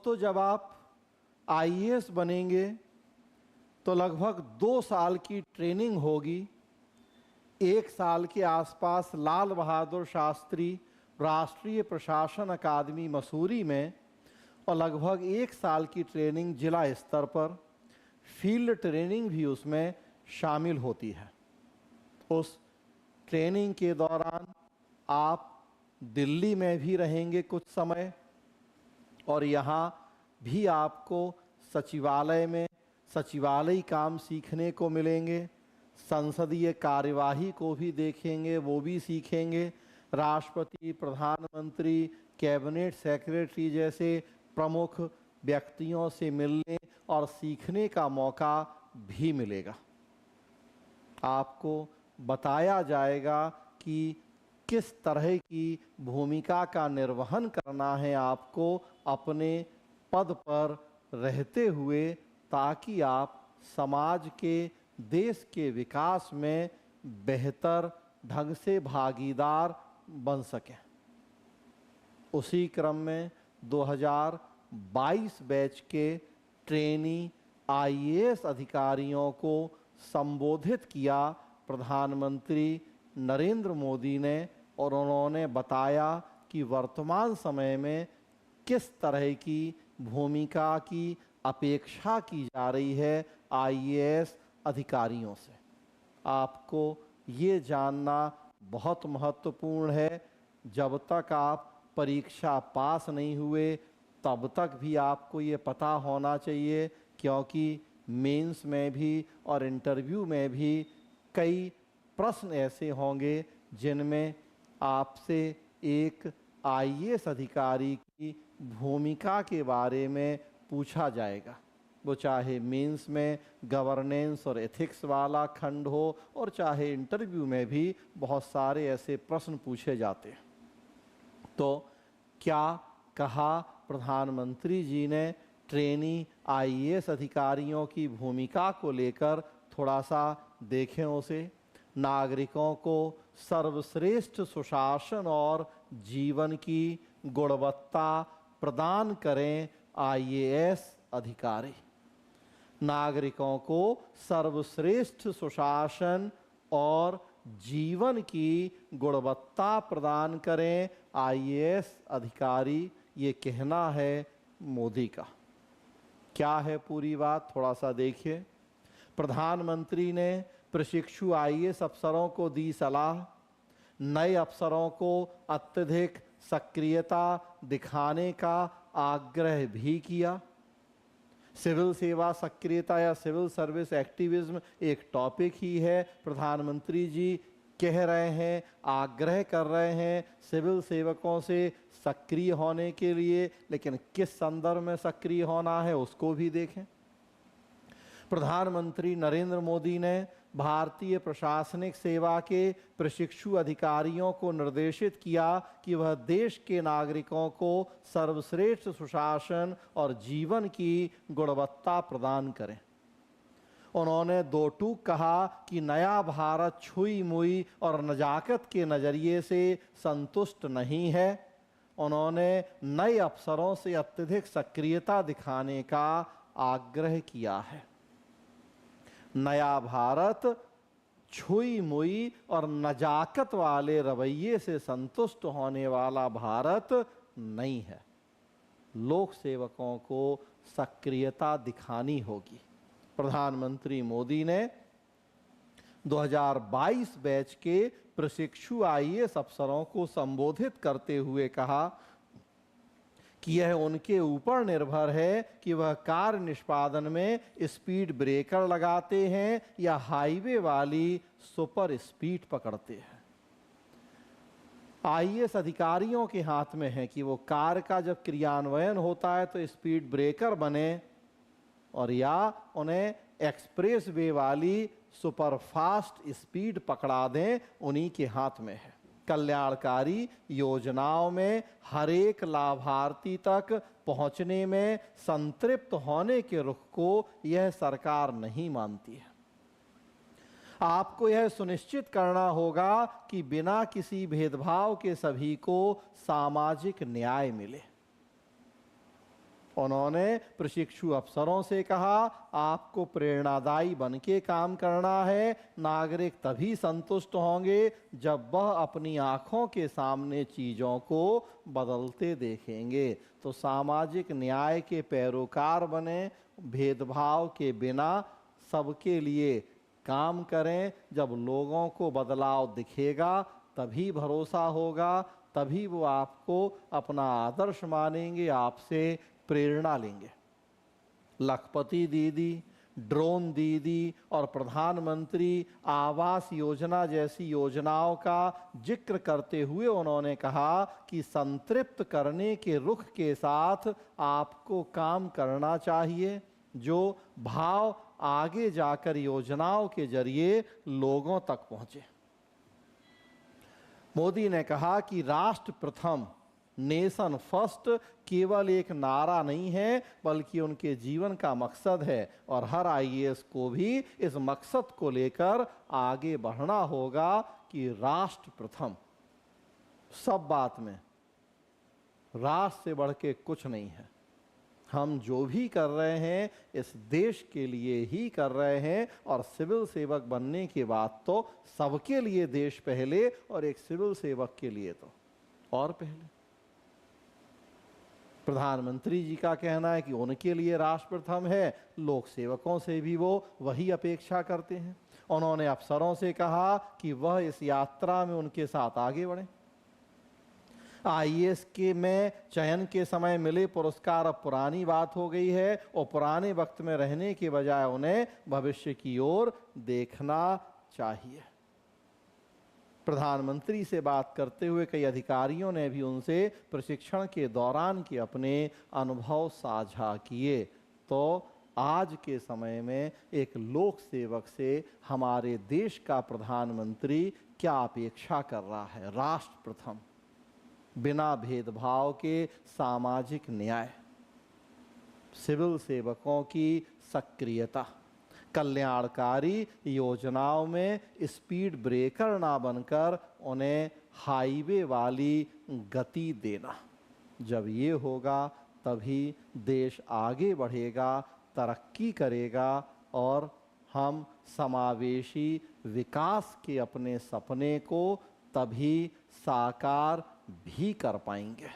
दोस्तों, जब आप आईएएस बनेंगे तो लगभग 2 साल की ट्रेनिंग होगी। 1 साल के आसपास लाल बहादुर शास्त्री राष्ट्रीय प्रशासन अकादमी मसूरी में और लगभग 1 साल की ट्रेनिंग जिला स्तर पर, फील्ड ट्रेनिंग भी उसमें शामिल होती है। उस ट्रेनिंग के दौरान आप दिल्ली में भी रहेंगे कुछ समय और यहाँ भी आपको सचिवालय में सचिवालयी काम सीखने को मिलेंगे। संसदीय कार्यवाही को भी देखेंगे, वो भी सीखेंगे। राष्ट्रपति, प्रधानमंत्री, कैबिनेट सेक्रेटरी जैसे प्रमुख व्यक्तियों से मिलने और सीखने का मौका भी मिलेगा। आपको बताया जाएगा कि किस तरह की भूमिका का निर्वहन करना है आपको अपने पद पर रहते हुए, ताकि आप समाज के, देश के विकास में बेहतर ढंग से भागीदार बन सकें। उसी क्रम में 2022 बैच के ट्रेनी आईएएस अधिकारियों को संबोधित किया प्रधानमंत्री नरेंद्र मोदी ने और उन्होंने बताया कि वर्तमान समय में किस तरह की भूमिका की अपेक्षा की जा रही है आईएएस अधिकारियों से। आपको ये जानना बहुत महत्वपूर्ण है। जब तक आप परीक्षा पास नहीं हुए तब तक भी आपको ये पता होना चाहिए, क्योंकि मेंस में भी और इंटरव्यू में भी कई प्रश्न ऐसे होंगे जिनमें आपसे एक आईएएस अधिकारी की भूमिका के बारे में पूछा जाएगा। वो चाहे मेंस में गवर्नेंस और एथिक्स वाला खंड हो और चाहे इंटरव्यू में भी बहुत सारे ऐसे प्रश्न पूछे जाते हैं। तो क्या कहा प्रधानमंत्री जी ने ट्रेनी आईएएस अधिकारियों की भूमिका को लेकर, थोड़ा सा देखें उसे। नागरिकों को सर्वश्रेष्ठ सुशासन और जीवन की गुणवत्ता प्रदान करें आईएएस अधिकारी। नागरिकों को सर्वश्रेष्ठ सुशासन और जीवन की गुणवत्ता प्रदान करें आईएएस अधिकारी, ये कहना है मोदी का। क्या है पूरी बात, थोड़ा सा देखिए। प्रधानमंत्री ने प्रशिक्षु आईएएस अफसरों को दी सलाह। नए अफसरों को अत्यधिक सक्रियता दिखाने का आग्रह भी किया। सिविल सेवा सक्रियता या सिविल सर्विस एक्टिविज्म एक टॉपिक ही है। प्रधानमंत्री जी कह रहे हैं, आग्रह कर रहे हैं सिविल सेवकों से सक्रिय होने के लिए, लेकिन किस संदर्भ में सक्रिय होना है उसको भी देखें। प्रधानमंत्री नरेंद्र मोदी ने भारतीय प्रशासनिक सेवा के प्रशिक्षु अधिकारियों को निर्देशित किया कि वह देश के नागरिकों को सर्वश्रेष्ठ सुशासन और जीवन की गुणवत्ता प्रदान करें। उन्होंने 2 टूक कहा कि नया भारत छुई मुई और नजाकत के नज़रिए से संतुष्ट नहीं है। उन्होंने नए अफसरों से अत्यधिक सक्रियता दिखाने का आग्रह किया है। नया भारत छुई मुई और नजाकत वाले रवैये से संतुष्ट होने वाला भारत नहीं है। लोक सेवकों को सक्रियता दिखानी होगी। प्रधानमंत्री मोदी ने 2022 बैच के प्रशिक्षु आईएएस अफसरों को संबोधित करते हुए कहा कि यह उनके ऊपर निर्भर है कि वह कार्य निष्पादन में स्पीड ब्रेकर लगाते हैं या हाईवे वाली सुपर स्पीड पकड़ते हैं। आईएएस अधिकारियों के हाथ में है कि वो कार्य का जब क्रियान्वयन होता है तो स्पीड ब्रेकर बने और या उन्हें एक्सप्रेस वे वाली सुपर फास्ट स्पीड पकड़ा दें, उन्हीं के हाथ में है। कल्याणकारी योजनाओं में हर एक लाभार्थी तक पहुंचने में संतृप्त होने के रुख को यह सरकार नहीं मानती है। आपको यह सुनिश्चित करना होगा कि बिना किसी भेदभाव के सभी को सामाजिक न्याय मिले। उन्होंने प्रशिक्षु अफसरों से कहा, आपको प्रेरणादायी बन के काम करना है। नागरिक तभी संतुष्ट होंगे जब वह अपनी आंखों के सामने चीज़ों को बदलते देखेंगे। तो सामाजिक न्याय के पैरोकार बने, भेदभाव के बिना सबके लिए काम करें। जब लोगों को बदलाव दिखेगा तभी भरोसा होगा, तभी वो आपको अपना आदर्श मानेंगे, आपसे प्रेरणा लेंगे। लखपति दीदी, ड्रोन दीदी और प्रधानमंत्री आवास योजना जैसी योजनाओं का जिक्र करते हुए उन्होंने कहा कि संतृप्त करने के रुख के साथ आपको काम करना चाहिए, जो भाव आगे जाकर योजनाओं के जरिए लोगों तक पहुंचे। मोदी ने कहा कि राष्ट्र प्रथम, नेशन फर्स्ट केवल एक नारा नहीं है, बल्कि उनके जीवन का मकसद है और हर आईएएस को भी इस मकसद को लेकर आगे बढ़ना होगा कि राष्ट्र प्रथम। सब बात में राष्ट्र से बढ़ के कुछ नहीं है। हम जो भी कर रहे हैं इस देश के लिए ही कर रहे हैं, और सिविल सेवक बनने के बाद तो सबके लिए देश पहले, और एक सिविल सेवक के लिए तो और पहले। प्रधानमंत्री जी का कहना है कि उनके लिए राष्ट्र प्रथम है, लोक सेवकों से भी वो वही अपेक्षा करते हैं। उन्होंने अफसरों से कहा कि वह इस यात्रा में उनके साथ आगे बढ़ें। आईएएस के में चयन के समय मिले पुरस्कार अब पुरानी बात हो गई है, और पुराने वक्त में रहने के बजाय उन्हें भविष्य की ओर देखना चाहिए। प्रधानमंत्री से बात करते हुए कई अधिकारियों ने भी उनसे प्रशिक्षण के दौरान के अपने अनुभव साझा किए। तो आज के समय में एक लोक सेवक से हमारे देश का प्रधानमंत्री क्या अपेक्षा कर रहा है? राष्ट्र प्रथम, बिना भेदभाव के सामाजिक न्याय, सिविल सेवकों की सक्रियता, कल्याणकारी योजनाओं में स्पीड ब्रेकर ना बनकर उन्हें हाईवे वाली गति देना। जब ये होगा तभी देश आगे बढ़ेगा, तरक्की करेगा, और हम समावेशी विकास के अपने सपने को तभी साकार भी कर पाएंगे।